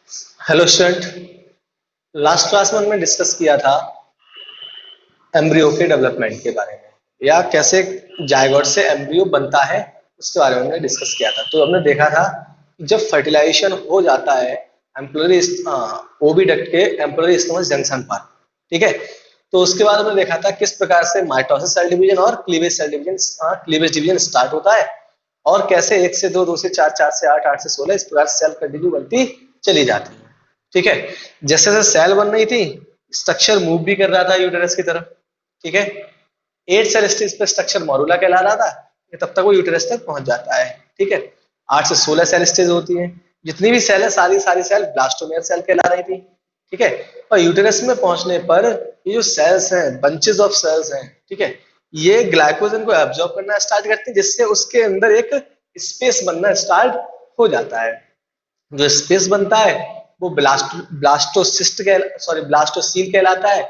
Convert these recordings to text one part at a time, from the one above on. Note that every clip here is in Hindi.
Hello student. लास्ट क्लास में हमने डिस्कस किया था एम्ब्रियो के डेवलपमेंट के बारे में, या कैसे जायगोट से एम्ब्रियो बनता है उसके बारे में हमने डिस्कस किया था। तो हमने देखा था कि जब फर्टिलाइजेशन हो जाता है एम्ब्रियोलरी ओविडक्ट के एम्ब्रियोलरी स्टोमस जंक्शन पर, ठीक है, तो उसके बाद हमने देखा था किस प्रकार से माइटोसिस सेल डिवीजन और cleavage cell division cleavage division start होता है, और कैसे 1 से 2, 2 से 4, 4 से 8, 8 से 16 इस प्रकार सेल कंटिन्यू बनती चली जाती है। ठीक है, जैसे जैसे सेल बन रही थी स्ट्रक्चर मूव भी कर रहा था यूटेरस की तरफ। ठीक है, 8 सेल स्टेज पे स्ट्रक्चर मॉरूला कहला रहा था, तब तक वो यूटेरस तक पहुंच जाता है। ठीक है, 8 से 16 सेल स्टेज होती है, जितनी भी सेल है सारी सारी सेल ब्लास्टोमेयर सेल कहला रही थी। ठीक है, और यूटेरस में पहुंचने पर ये जो सेल्स हैं, बंचेस ऑफ सेल्स हैं, ठीक है, ये ग्लाइकोजन को एब्जॉर्ब करना स्टार्ट करती है, जिससे उसके अंदर एक स्पेस बनना स्टार्ट हो जाता है। जो स्पेस बनता है वो ब्लास्टोसील कहलाता है।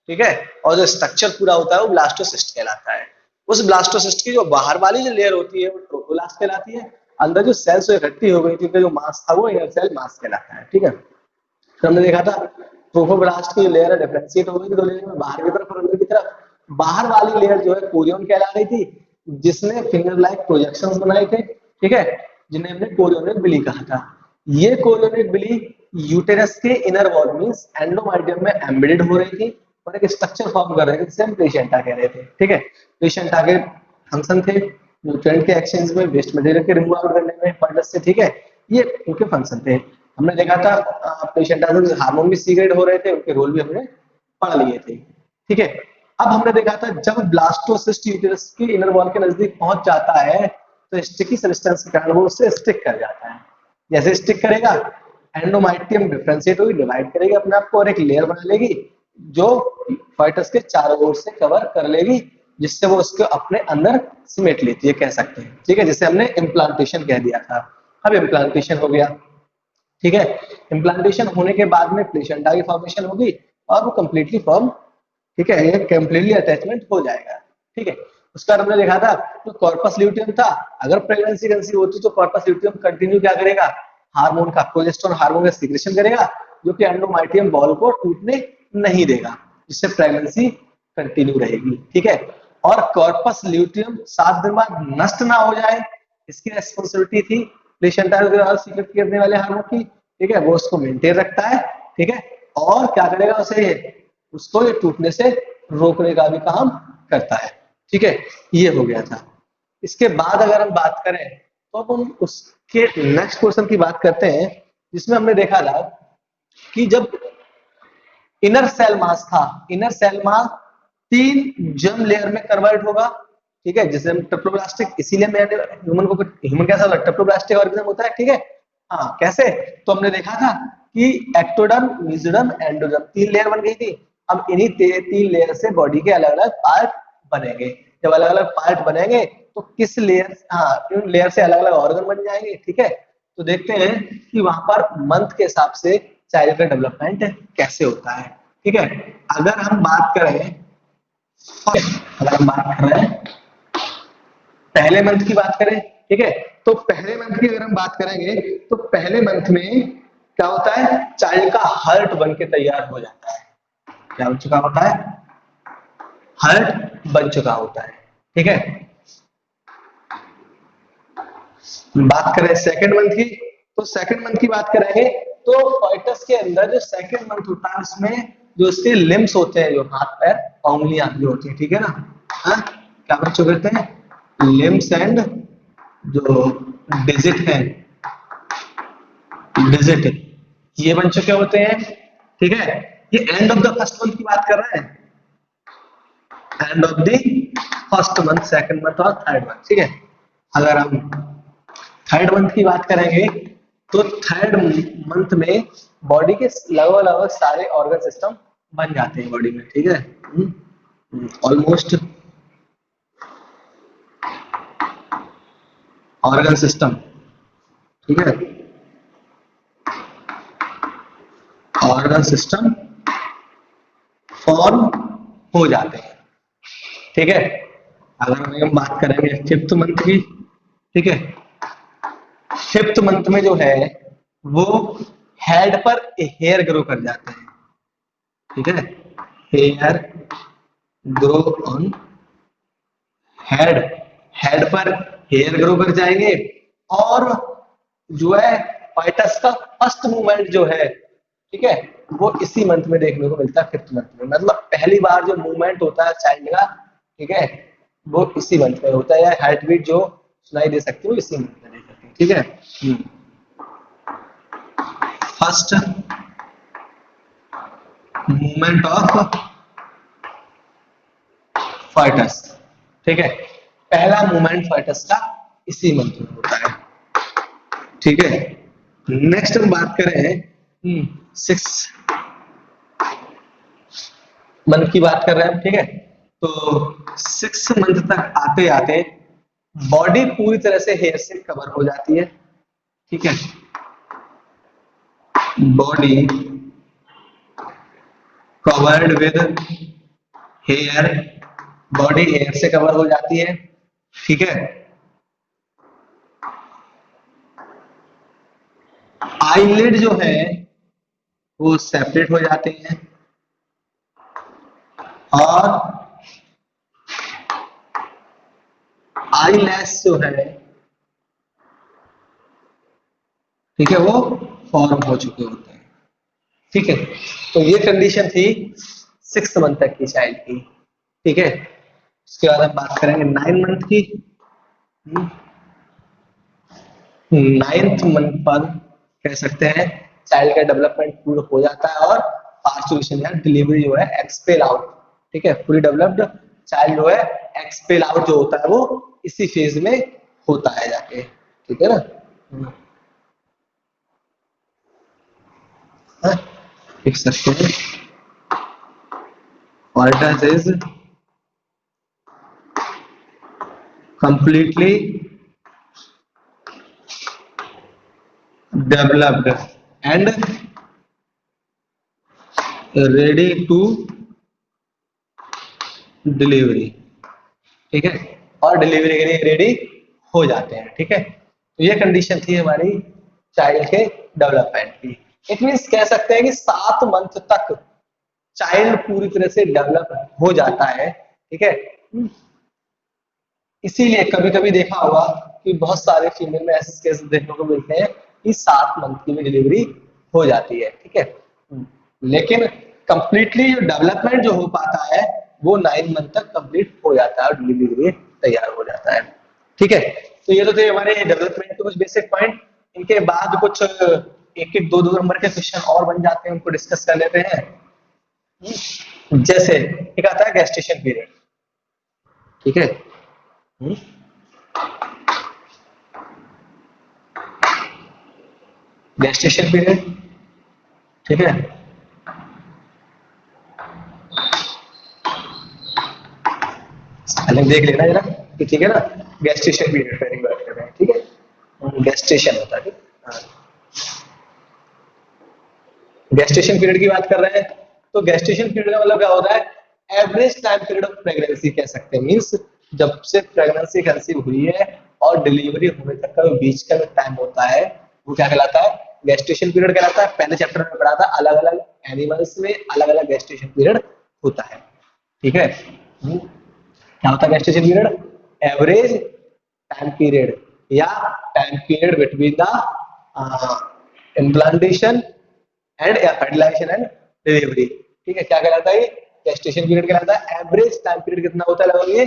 ठीक है, और जो स्ट्रक्चर पूरा होता है वो ब्लास्टोसिस्ट कहलाता है। उस ब्लास्टोसिस्ट की जो बाहर वाली जो लेयर होती है वो ट्रोफोलास्ट कहलाती है। अंदर जो सेल्स इकट्ठी हो गई थी, जो मास था वो इनर सेल मास कहलाता है। ठीक है, तो हमने देखा था ट्रोफोब्लास्ट की लेयर डिफरेंशिएट हो गई थी 2 लेयर में, बाहर की तरफ और अंदर की तरफ। बाहर वाली लेयर जो है कोरियन कहला रही थी, जिसने फिंगर लाइक प्रोजेक्शंस बनाए थे। ठीक है, जिन्हें हमने कोरियोनिक बिली कहा था। ये कोरियोनिक बिली यूटेरस के इनर वॉल मींस एंडोमेट्रियम में एम्बेडेड हो रही थी और एक स्ट्रक्चर फॉर्म कर रहे थे जिसे हम प्लेसेंटा कह रहे थे। ठीक है, प्लेसेंटा के फंक्शन थे न्यूट्रिएंट के एक्सचेंज में, वेस्ट मटेरियल के रिमूव आउट करने में फंडस से। ठीक है, ये उनके फंक्शन थे। हमने देखा था प्लेसेंटा से हार्मोन भी सीक्रेट हो रहे थे, उनके रोल भी हमने पढ़ लिए थे। ठीक है, अब हमने देखा था जब ब्लास्टोसिस्ट यूटेरस के इनर वॉल के नजदीक पहुंच जाता है तो स्टिकी सब्सटेंस के कारण वो उससे स्टिक कर जाता है। जैसे स्टिक करेगा एंडोमेट्रियम डिफरेंशिएट होगी, डिवाइड करेगी अपने आप को और एक लेयर बना लेगी जो फाइटस के चारों ओर से कवर कर लेगी, जिससे वो उसको अपने अंदर समेट लेती है, कह सकते हैं। ठीक है, जिसे हमने इम्प्लांटेशन कह दिया था। अब इम्प्लांटेशन हो गया। ठीक है, इम्प्लांटेशन होने के बाद में प्लेसेंटा की फॉर्मेशन होगी और वो कंप्लीटली फॉर्म, ठीक है, ये कंप्लीटली अटैचमेंट हो जाएगा। ठीक है, उसका हमने देखा था तो कॉर्पस ल्यूटियम था। अगर प्रेगनेंसी कंसीव होती तो कॉर्पस ल्यूटियम कंटिन्यू क्या करेगा, हार्मोन का प्रोजेस्टेरोन हार्मोन का सीक्रेशन करेगा, जो कि एंडोमेट्रियम बॉल को टूटने नहीं देगा, जिससे प्रेगनेंसी कंटिन्यू रहेगी। ठीक है, और कॉर्पस ल्यूटियम 7 दिन बाद नष्ट ना हो जाए, इसकी रेस्पॉन्सिबिलिटी थी प्लेसेंटा सीक्रेट करने वाले हार्मोन की। ठीक है, वो उसको मेंटेन रखता है। ठीक है, और क्या करेगा उसे, उसको ये टूटने से रोकने का भी काम करता है। ठीक है, ये हो गया था। इसके बाद अगर हम बात करें तो अब हम उसके नेक्स्ट क्वेश्चन की बात करते हैं, जिसमें हमने देखा था कि जब इनर सेल मास था, inner cell mass 3 germ layer में कन्वर्ट होगा। ठीक है, जिसे हम ट्रिप्लोब्लास्टिक, इसीलिए मैंने ह्यूमन कैसा होता है, ट्रिप्लोब्लास्टिक ऑर्गेनिज्म होता है। ठीक है, हाँ कैसे, तो हमने देखा था कि एक्टोडर्म, मेसोडर्म, एंडोडर्म 3 लेयर बन गई थी। अब इन्हीं 3 लेयर से बॉडी के अलग अलग पार्ट बनेंगे। जब अलग अलग पार्ट बनेंगे तो किस लेयर, हाँ इन लेयर से अलग अलग ऑर्गन बन जाएंगे। ठीक है, तो देखते हैं कि वहां पर मंथ के हिसाब से चाइल्ड का डेवलपमेंट कैसे होता है। ठीक है, अगर हम बात करें अगर हम बात कर रहे हैं पहले मंथ की बात करें, ठीक है, तो पहले मंथ की अगर हम बात करेंगे तो पहले मंथ में क्या होता है, चाइल्ड का हार्ट बन के तैयार हो जाता है। क्या बन चुका होता है, हार्ट बन चुका होता है। ठीक है, बात करें सेकंड मंथ की, तो सेकंड मंथ की बात करेंगे तो फाइटस के अंदर जो सेकंड मंथ होता है उसमें जो उसके लिम्स होते हैं, जो हाथ पैर उंगलियां जो होती है, ठीक है ना, हाँ क्या बन चुके होते हैं, लिम्स एंड जो डिजिट है, डिजिट ये बन चुके होते हैं। ठीक है, ये end of the first month की बात कर रहे हैं, end of the first month, second month और थर्ड मंथ। ठीक है, अगर हम थर्ड मंथ की बात करेंगे तो थर्ड मंथ में बॉडी के लगभग लगभग सारे ऑर्गन सिस्टम बन जाते हैं बॉडी में। ठीक है, ऑलमोस्ट ऑर्गन सिस्टम, ठीक है, ऑर्गन सिस्टम फॉर्म हो जाते हैं। ठीक है, अगर हम बात करेंगे फिफ्थ मंथ की, ठीक है, फिफ्थ मंथ में जो है वो हेड पर हेयर ग्रो कर जाते हैं, ठीक है, hair grow on head, head पर हेयर ग्रो कर जाएंगे। और जो है फाइटस का फर्स्ट मूवमेंट जो है, ठीक है, वो इसी मंथ में देखने को मिलता है, 5th मंथ में। मतलब पहली बार जो मूवमेंट होता है चाइल्ड का, ठीक है, वो इसी मंथ में होता है, या हार्ट बीट जो सुनाई दे सकती है वो इसी मंथ में दे सकती है, ठीक है। फर्स्ट मूवमेंट ऑफ फाइटस, ठीक है, पहला मूवमेंट फाइटस का इसी मंथ में होता है, ठीक है। नेक्स्ट हम बात करें 6 मंथ की बात कर रहे हैं, ठीक है। तो 6 मंथ तक आते आते बॉडी पूरी तरह से हेयर से कवर हो जाती है, ठीक है, body covered with hair, body hair से कवर हो जाती है, ठीक है। आईलिड जो है वो सेपरेट हो जाते हैं, और आईलैश जो है, ठीक है, वो फॉर्म हो चुके होते हैं, ठीक है। तो ये कंडीशन थी 6 मंथ तक की चाइल्ड की, ठीक है। उसके बाद हम बात करेंगे 9 मंथ की। 9th मंथ पर कह सकते हैं चाइल्ड का डेवलपमेंट पूरा हो जाता है, और पार्चुरेशन या डिलीवरी जो है एक्सपेल आउट, ठीक है, पूरी डेवलप्ड चाइल्ड जो है एक्सपेल आउट जो होता है वो इसी फेज में होता है जाके, ठीक है ना। हाँ, लिख सकते हैं fetus is completely developed and ready to delivery, ठीक है, और डिलीवरी के लिए रेडी हो जाते हैं, ठीक है। तो ये कंडीशन थी हमारी चाइल्ड के डेवलपमेंट की। इट मींस कह सकते हैं कि 7 मंथ तक चाइल्ड पूरी तरह से डेवलप हो जाता है, ठीक है। इसीलिए कभी कभी देखा होगा कि बहुत सारे फीमेल में ऐसे केस देखने को मिलते हैं कि 7 मंथ की भी डिलीवरी हो जाती है, ठीक है। लेकिन कंप्लीटली जो डेवलपमेंट जो हो पाता है वो 9 मंथ तक कंप्लीट हो जाता है और डिलीवरी के लिए तैयार हो जाता है, ठीक है। तो ये तो थे हमारे डेवलपमेंट के कुछ बेसिक पॉइंट। इनके बाद कुछ एक एक दो दो नंबर के क्वेश्चन और बन जाते हैं, उनको डिस्कस कर लेते हैं। जैसे एक आता है गेस्टेशन पीरियड, ठीक है। गेस्टेशन पीरियड, ठीक है। स्पेलिंग देख लेना जरा कि ठीक है ना। गेस्टेशन पीरियड पहले की बात कर रहे हैं, ठीक है, गेस्टेशन होता है, गेस्टेशन पीरियड की बात कर रहे हैं। तो गेस्टेशन पीरियड का मतलब क्या होता है, average time period of pregnancy कह सकते हैं। मींस जब से प्रेगनेंसी कंसीव हुई है और डिलीवरी होने तक का बीच का जो टाइम होता है वो क्या कहलाता है, गेस्टेशन पीरियड कहलाता है। पहले चैप्टर में पढ़ा था अलग अलग एनिमल्स में अलग अलग गेस्टेशन पीरियड होता है, ठीक है। क्या होता है gestation period, average time period या time period between the implantation and fertilisation and delivery, ठीक है। क्या कहलाता है, गेस्टेशन पीरियड कहलाता है। एवरेज टाइम पीरियड कितना होता है, लगभग ये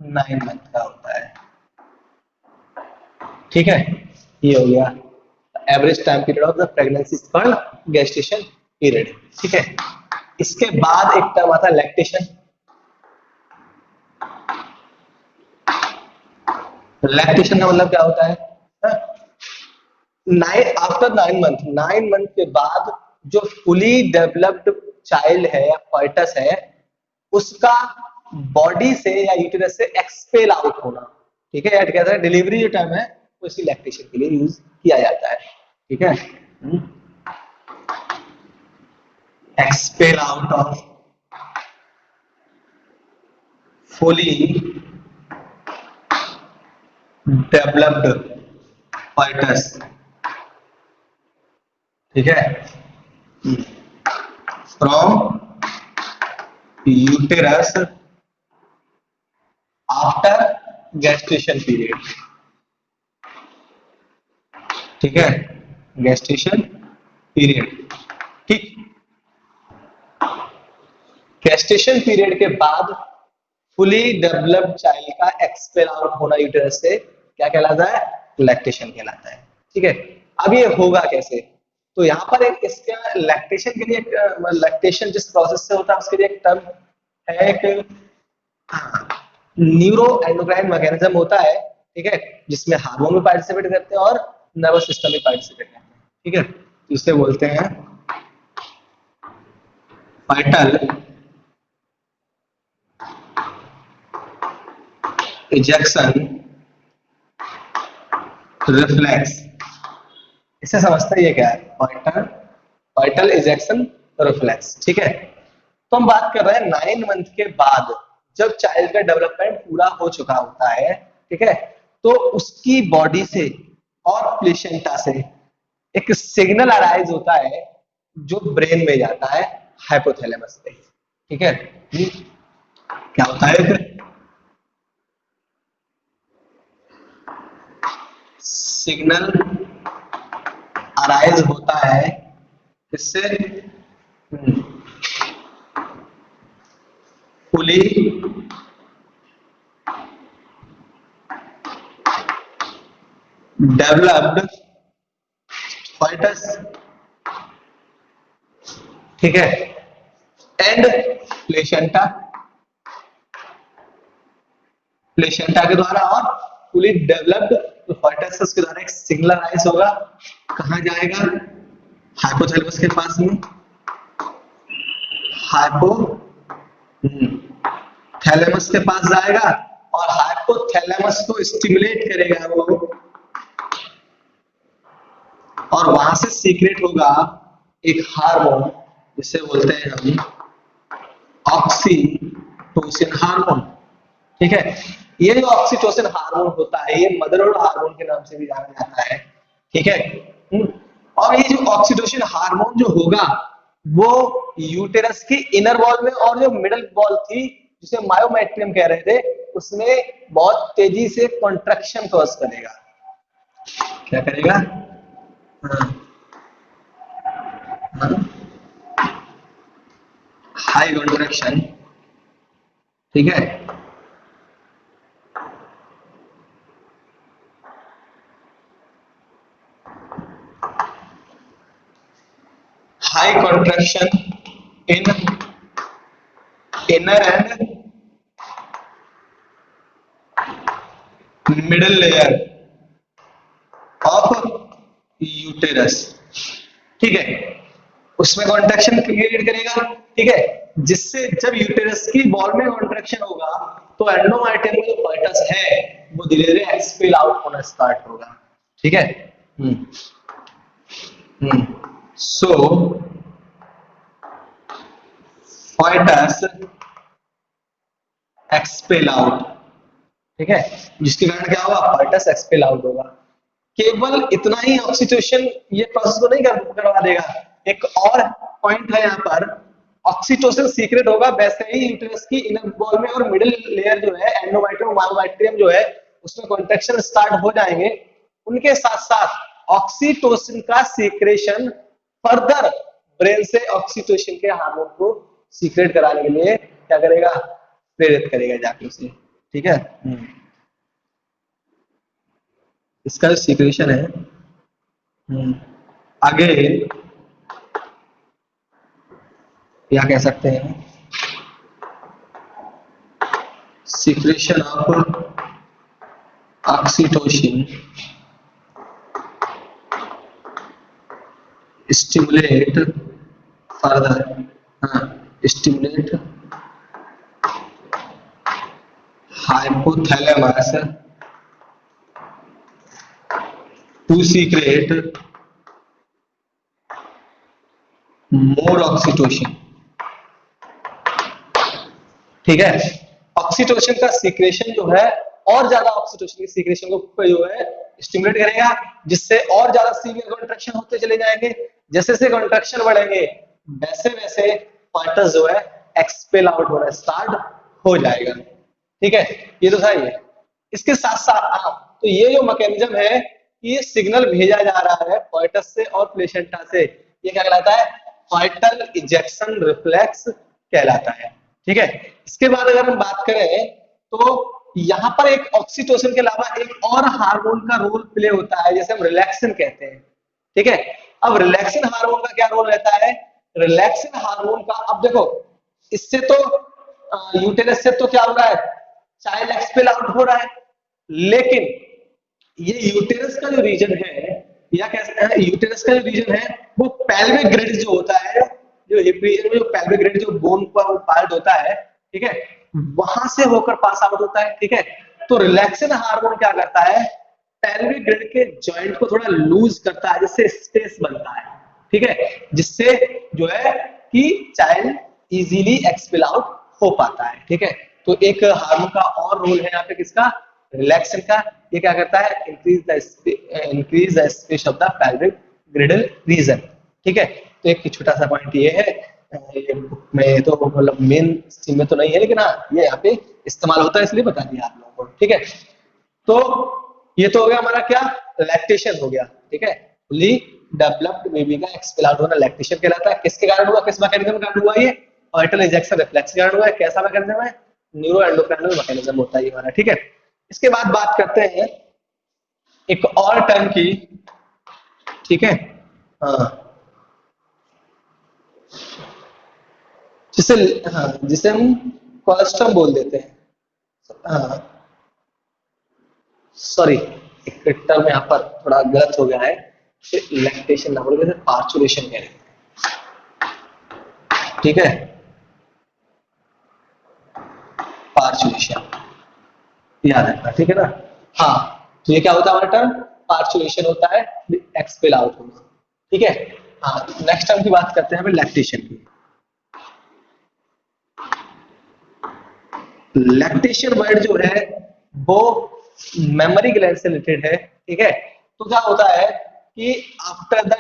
9 मंथ का होता है, ठीक है। ये हो गया average time period of the pregnancy called gestation period, ठीक है। इसके बाद एक टर्म आता है लैक्टेशन। लैक्टेशन का मतलब क्या होता है, आफ्टर 9 मंथ के बाद जो फुली डेवलप्ड चाइल्ड है या फॉइटस है उसका बॉडी से या यूटेरस से एक्सपेल आउट होना, ठीक है। क्या कहते हैं, डिलीवरी जो टाइम है वो इसी लैक्टेशन के लिए यूज किया जाता है, ठीक है। Expel out of fully developed foetus, ठीक है, from uterus after gestation period. ठीक है, गैस्ट्रेशन पीरियड। ठीक, गैस्ट्रेशन पीरियड के बाद फुली डेवलप्ड चाइल्ड का एक्सपेल आउट होना यूटेरस से क्या कहलाता है? लैक्टेशन कहलाता है। ठीक है, अब ये होगा कैसे? तो यहाँ पर एक इसका लैक्टेशन के लिए लैक्टेशन जिस प्रोसेस से होता है उसके लिए एक टर्म है, एक न्यूरो एंडोक्राइन मैकेनिज्म होता है। ठीक है, जिसमें हार्मोन भी पार्टिसिपेट करते हैं और नर्वस सिस्टम भी पार्टिसिपेट करते हैं। ठीक है, तो इसे बोलते हैं फाइटल इजेक्शन रिफ्लेक्स। इसे समझते हैं ये क्या है? फाइटल फाइटल इजेक्शन रिफ्लेक्स। ठीक है, तो हम बात कर रहे हैं 9 मंथ के बाद, जब चाइल्ड का डेवलपमेंट पूरा हो चुका होता है। ठीक है, तो उसकी बॉडी से और प्लेसेंटा से एक सिग्नल अराइज होता है जो ब्रेन में जाता है, हाइपोथैलेमस पे। ठीक है, क्या होता है? सिग्नल अराइज होता है इससे फुली डेवलप्ड फाइटस। ठीक है, एंड प्लेसेंटा, प्लेसेंटा के द्वारा और फुली डेवलप्ड फाइटस के द्वारा एक सिग्नल राइज होगा। कहां जाएगा? हाइपोथैलेमस के पास में, हाइपो थैलेमस के पास जाएगा और हाइपोथैलेमस को स्टिमुलेट करेगा वो, और वहां से सीक्रेट होगा एक हार्मोन जिसे बोलते हैं हम ऑक्सीटोसिन हार्मोन। ठीक है, ये जो ऑक्सीटोसिन हार्मोन होता है ये मदरहुड हार्मोन के नाम से भी जाना जाता है। ठीक है, और ये जो ऑक्सीटोसिन हार्मोन जो होगा वो यूटेरस की इनर वॉल में और जो मिडल वॉल थी जिसे मायोमेट्रियम कह रहे थे उसमें बहुत तेजी से कॉन्ट्रैक्शन कॉज करेगा। क्या करेगा? High contraction. ठीक है, high contraction in inner and middle layer of uterus. ठीक है, उसमें कॉन्ट्रैक्शन क्रिएट करेगा। ठीक है, जिससे जब यूटेरस की वॉल में कॉन्ट्रैक्शन होगा तो एंडोमेट्रियम में जो फीटस है वो धीरे धीरे एक्सपेल आउट होना स्टार्ट होगा। ठीक है, सो फीटस एक्सपेल आउट। ठीक है, जिसके कारण क्या होगा? फीटस एक्सपेल आउट होगा। केवल इतना ही ऑक्सीटोसिन ये प्रोसेस को नहीं करवा देगा, एक और पॉइंट है यहाँ पर, ऑक्सीटोसिन सीक्रेट होगा वैसे ही यूटेरस की इनर वॉल में और मिडिल लेयर जो है एंडोमेट्रियम मायोमेट्रियम जो है उसमें कॉन्ट्रैक्शन स्टार्ट हो जाएंगे। उनके साथ साथ ऑक्सीटोसिन का सीक्रेशन फर्दर ब्रेन से ऑक्सीटोसिन के हार्मोन को सीक्रेट कराने के लिए क्या करेगा? प्रेरित करेगा जाके उसे। ठीक है, इसका जो सीक्रेशन है आगे या कह सकते हैं secretion of oxytocin stimulate further stimulate hypothalamus to secrete more oxytocin. ठीक है, ऑक्सीटोसिन का सीक्रेशन जो है और ज्यादा ऑक्सीटोसिन की सीक्रेशन को जो है स्टिमुलेट करेगा, जिससे और ज्यादा सीवियर कॉन्ट्रैक्शन होते चले जाएंगे, जैसे जैसे कॉन्ट्रैक्शन बढ़ेंगे वैसे वैसे फॉइटस जो है एक्सपेल आउट होना स्टार्ट हो जाएगा। ठीक है, ये तो सही है। इसके साथ साथ तो ये जो मैकेनिज्म है कि ये सिग्नल भेजा जा रहा है फॉइटस से और प्लेसेंटा से, ये क्या कहलाता है? फॉइटल इजेक्शन रिफ्लेक्स कहलाता है। ठीक है, इसके बाद अगर हम बात करें तो यहाँ पर एक ऑक्सीटोसिन के अलावा एक और हार्मोन का रोल प्ले होता है, जैसे हम रिलैक्सिन कहते हैं। ठीक है, अब रिलैक्सिन हार्मोन का क्या रोल रहता है? रिलैक्सिन हार्मोन का, अब देखो इससे तो यूटेरस से तो क्या हो रहा है? चाइल्ड एक्सपेल आउट हो रहा है, लेकिन ये यूटेरस का जो रीजन है, या कैसे है, यूटेरस का जो रीजन है वो पेल्विक ग्रिड जो होता है, जो हिप रीजन में जो पेल्विक ग्रिड जो बोन का पार्ट होता है, ठीक है, वहां से होकर पास आउट होता है। ठीक है, तो रिलैक्सिन हार्मोन क्या करता है? पेल्विक ग्रिड के जॉइंट को थोड़ा लूज करता है, जिससे स्पेस बनता है। ठीक है, जिससे जो है कि चाइल्ड इजीली एक्सपेल आउट हो पाता है। ठीक है, तो एक हार्मोन का और रोल है यहाँ पे किसका? रिलैक्सिन का। ये क्या करता है? Increase the space of the pelvic girdle region. ठीक है, तो एक छोटा सा पॉइंट ये है, ये बुक में तो मतलब मेन स्ट्रीम में तो नहीं है, लेकिन हाँ ये यहाँ पे इस्तेमाल होता है, इसलिए बता दिया आप लोगों को। ठीक है, तो ये तो हो गया हमारा क्या? लैक्टेशन हो गया। ठीक है, फुली डेवलप्ड बेबी का एक्सपेल आउट होना लैक्टेशन कहलाता है। किसके कारण हुआ? किस मैकेनिज्म के कारण हुआ? ये ऑर्टल इंजेक्शन रिफ्लेक्स के कारण हुआ है। कैसा मैकेनिज्म है? न्यूरो एंडोक्राइनल मैकेनिज्म होता है ये हमारा। ठीक है, इसके बाद बात करते हैं एक और टर्म की। ठीक है, हाँ, जिसे हाँ जिसे हम कोलेस्ट्रम बोल देते हैं। हाँ, सॉरी, एक टर्म यहाँ पर थोड़ा गलत हो गया है, लैक्टेशन ना बोल के पार्चुलेशन कह रहे हैं। ठीक है, पार्चुलेशन याद रखना। ठीक है ना? हाँ, तो ये क्या होता है हमारा टर्म? पार्चुलेशन होता है, एक्सपेल आउट होना। ठीक है, हाँ, नेक्स्ट टर्म की बात करते हैं लैक्टेशन की। लैक्टेशन वर्ड जो है वो मेमोरी ग्लैंड से रिलेटेड है। ठीक है, तो क्या होता है कि आफ्टर द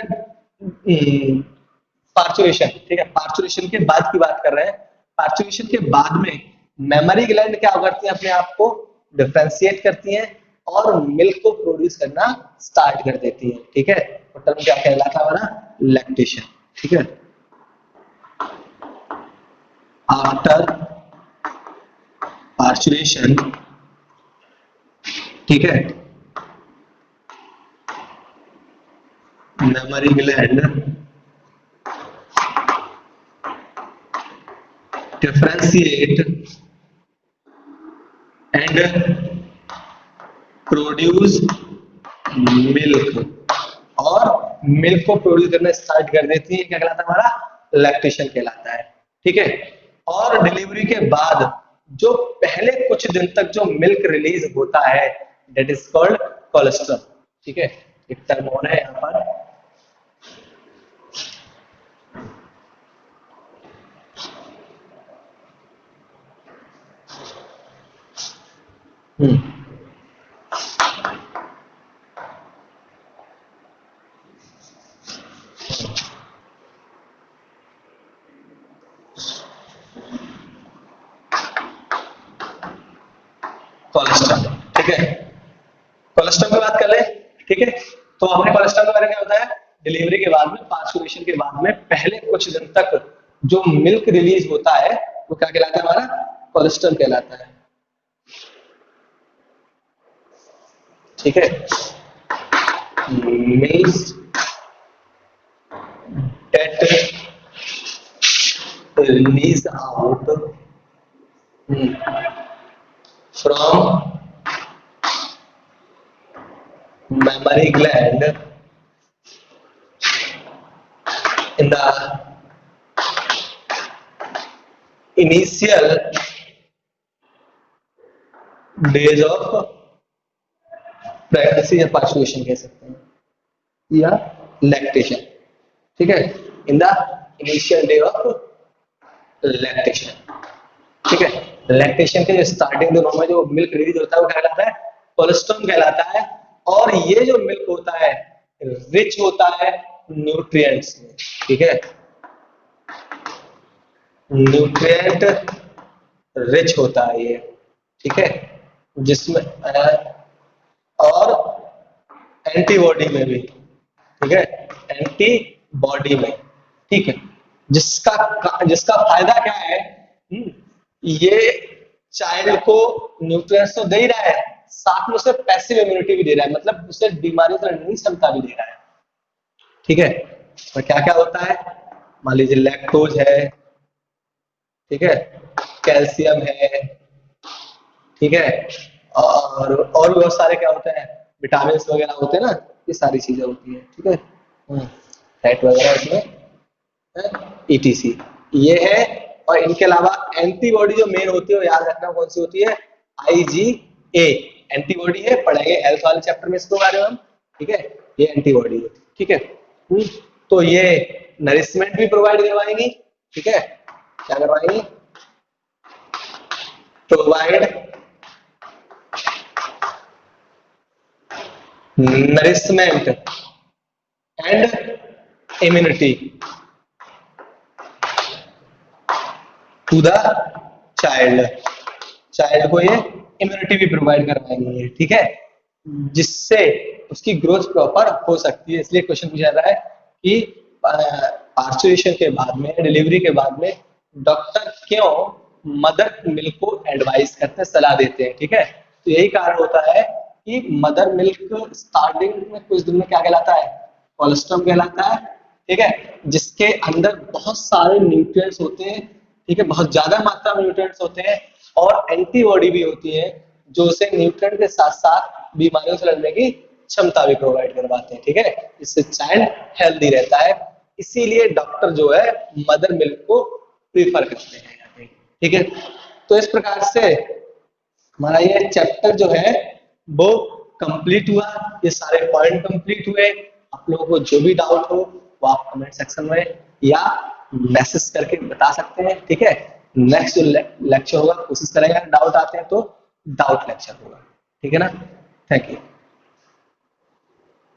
पार्चुलेशन, ठीक है, पार्चुलेशन के बाद की बात कर रहे हैं, पार्चुलेशन के बाद में मेमोरी ग्लैंड क्या करती है? अपने आप को डिफरेंशिएट करती हैं और मिल्क को प्रोड्यूस करना स्टार्ट कर देती है। ठीक है, तो टर्म क्या कहलाता है हमारा? लैक्टेशन। ठीक है, आफ्टर पार्चुलेशन, ठीक है, memory gland differentiate and produce milk, और मिल्क को प्रोड्यूस करना स्टार्ट कर देती है। क्या कहलाता है हमारा? लैक्टेशन कहलाता है। ठीक है, और डिलीवरी के बाद जो पहले कुछ दिन तक जो मिल्क रिलीज होता है, दैट इज कॉल्ड कोलेस्ट्रम। ठीक है, एक टर्म और है यहाँ पर। कोलेस्ट्रम। ठीक है, कोलेस्ट्रम की बात कर ले। ठीक है, तो हमने कोलेस्ट्रम के बारे में क्या होता है? डिलीवरी के बाद में, पार्चुलेशन के बाद में पहले कुछ दिन तक जो मिल्क रिलीज होता है वो क्या कहलाता है हमारा? कोलेस्ट्रम कहलाता है। ठीक है, milk that release out from mammary gland in the initial days of pregnancy या पार्चुलेशन कह सकते हैं, या लैक्टेशन। ठीक है, in the initial day of lactation. ठीक है, लैक्टेशन के स्टार्टिंग दिनों में जो मिल्क रिलीज होता है वो क्या कहलाता है? कोलेस्ट्रम कहलाता है। और ये जो मिल्क होता है रिच होता है न्यूट्रिएंट्स में, ठीक है, न्यूट्रिएंट रिच होता है ये, ठीक है, जिसमें और एंटीबॉडी में भी, ठीक है, एंटीबॉडी में, ठीक है, जिसका जिसका फायदा क्या है, ये चाइल्ड को न्यूट्रिएंट्स तो दे ही रहा है, साथ में उसे पैसिव इम्यूनिटी भी दे रहा है, मतलब उसे बीमारियों से लड़ने की क्षमता भी दे रहा है, ठीक है। तो क्या क्या होता है, मान लीजिए लैक्टोज है, ठीक है, कैल्शियम है, ठीक है, और भी बहुत सारे क्या होते हैं, विटामिन वगैरह होते हैं ना, ये सारी चीजें होती है, ठीक है, फैट वगैरह इसमें ईटीसी ये है। और इनके अलावा एंटीबॉडी जो मेन होती है वो याद रखना कौन सी होती है, IgA एंटीबॉडी है, पढ़ेंगे हेल्थ वाले चैप्टर में इसके बारे में हम, ठीक है, ये एंटीबॉडी होती है, ठीक है। तो ये नरिशमेंट भी प्रोवाइड करवाएंगी, ठीक है, क्या करवाएंगी, provide nourishment and immunity to the child को ये इम्यूनिटी भी प्रोवाइड करवाएंगे, ठीक है, जिससे उसकी ग्रोथ प्रॉपर हो सकती है। इसलिए क्वेश्चन पूछा जा रहा है कि पार्चुरेशन के बाद में, डिलीवरी के बाद में डॉक्टर क्यों मदर मिल्क को एडवाइस करते हैं, सलाह देते हैं, ठीक है। तो यही कारण होता है कि मदर मिल्क स्टार्टिंग में कुछ दिन में क्या कहलाता है, कोलेस्ट्रॉल कहलाता है, ठीक है, जिसके अंदर बहुत सारे न्यूट्रिएंट्स होते हैं, ठीक है, बहुत ज्यादा मात्रा में न्यूट्रिएंट्स होते हैं, और एंटीबॉडी भी होती है जो उसे न्यूट्रिएंट के साथ साथ बीमारियों से लड़ने की क्षमता भी प्रोवाइड करवाते हैं, ठीक है, इससे चाइल्ड हेल्दी रहता है। इसीलिए डॉक्टर जो है मदर मिल्क को प्रीफर करते हैं यहाँ पे, ठीक है। तो इस प्रकार से हमारा ये चैप्टर जो है वो कंप्लीट हुआ, ये सारे पॉइंट कंप्लीट हुए। आप लोगों को जो भी डाउट हो वो आप कमेंट सेक्शन में या मैसेज करके बता सकते हैं, ठीक है। नेक्स्ट जो लेक्चर होगा कोशिश करेंगे, डाउट आते हैं तो डाउट लेक्चर होगा, ठीक है ना। Thank you.